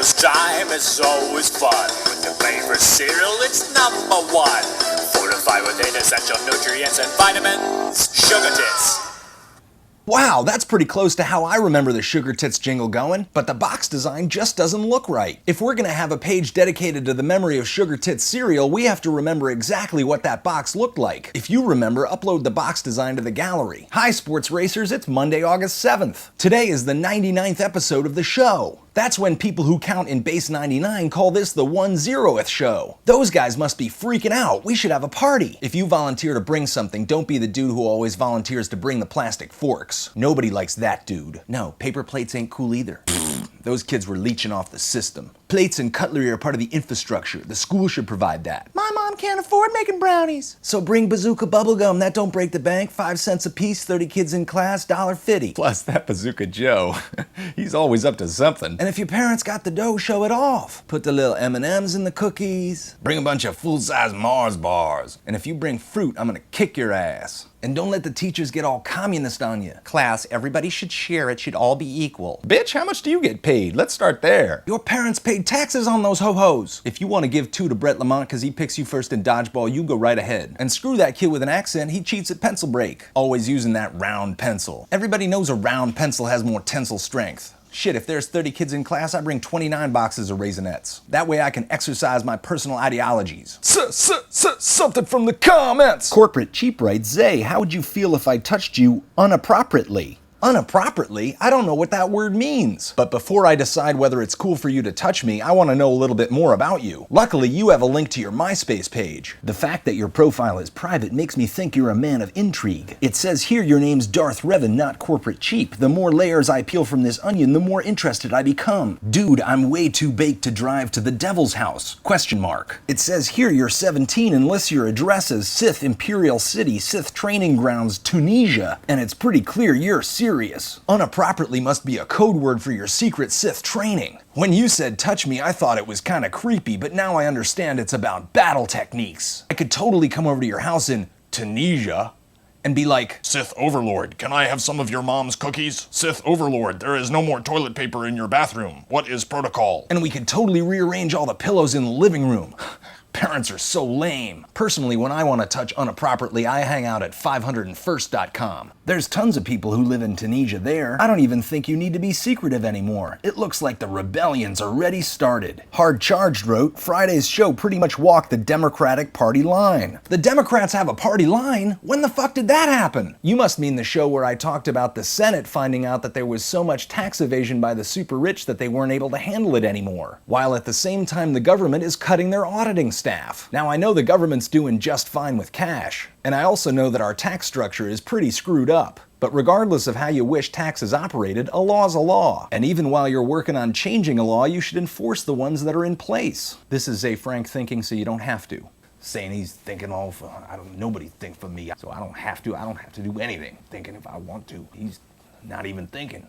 breakfast time is always fun. With your favorite cereal, it's number one. Fortified with essential nutrients and vitamins. Sugar Tits. Wow, that's pretty close to how I remember the Sugar Tits jingle going, but the box design just doesn't look right. If we're gonna have a page dedicated to the memory of Sugar Tits cereal, we have to remember exactly what that box looked like. If you remember, upload the box design to the gallery. Hi sports racers, it's Monday, August 7th. Today is the 99th episode of the show. That's when people who count in base 99 call this the 1/0th show. Those guys must be freaking out. We should have a party. If you volunteer to bring something, don't be the dude who always volunteers to bring the plastic forks. Nobody likes that dude. No, paper plates ain't cool either. Those kids were leeching off the system. Plates and cutlery are part of the infrastructure. The school should provide that. My mom can't afford making brownies. So bring Bazooka bubblegum. That don't break the bank. 5 cents a piece, 30 kids in class, $1.50. Plus that Bazooka Joe. He's always up to something. And if your parents got the dough, show it off. Put the little M&Ms in the cookies. Bring a bunch of full-size Mars bars. And if you bring fruit, I'm gonna kick your ass. And don't let the teachers get all communist on you. Class, everybody should share. It should all be equal. Bitch, how much do you get paid? Let's start there. Your parents paid taxes on those ho-hos. If you want to give 2 to Brett Lamont because he picks you first in dodgeball, you go right ahead. And screw that kid with an accent, he cheats at pencil break. Always using that round pencil. Everybody knows a round pencil has more tensile strength. Shit, if there's 30 kids in class, I bring 29 boxes of Raisinets. That way I can exercise my personal ideologies. Something from the comments! Corporate Cheap writes, Zay, how would you feel if I touched you unappropriately? Unappropriately? I don't know what that word means. But before I decide whether it's cool for you to touch me, I want to know a little bit more about you. Luckily, you have a link to your MySpace page. The fact that your profile is private makes me think you're a man of intrigue. It says here your name's Darth Revan, not Corporate Cheap. The more layers I peel from this onion, the more interested I become. Dude, I'm way too baked to drive to the devil's house. Question mark. It says here you're 17 and lists your address as Sith Imperial City, Sith Training Grounds, Tunisia. And it's pretty clear you're serious. Unappropriately must be a code word for your secret Sith training. When you said touch me, I thought it was kinda creepy, but now I understand it's about battle techniques. I could totally come over to your house in Tunisia and be like, Sith Overlord, can I have some of your mom's cookies? Sith Overlord, there is no more toilet paper in your bathroom. What is protocol? And we could totally rearrange all the pillows in the living room. Parents are so lame. Personally, when I want to touch unappropriately, I hang out at 501st.com. There's tons of people who live in Tunisia there. I don't even think you need to be secretive anymore. It looks like the rebellion's already started. Hard Charged wrote, Friday's show pretty much walked the Democratic Party line. The Democrats have a party line? When the fuck did that happen? You must mean the show where I talked about the Senate finding out that there was so much tax evasion by the super rich that they weren't able to handle it anymore. While at the same time the government is cutting their auditing staff. Now I know the government's doing just fine with cash, and I also know that our tax structure is pretty screwed up. But regardless of how you wish taxes operated, a law's a law. And even while you're working on changing a law, you should enforce the ones that are in place. This is Zefrank thinking so you don't have to. Saying he's thinking all for, nobody think for me, so I don't have to do anything. Thinking if I want to, he's not even thinking.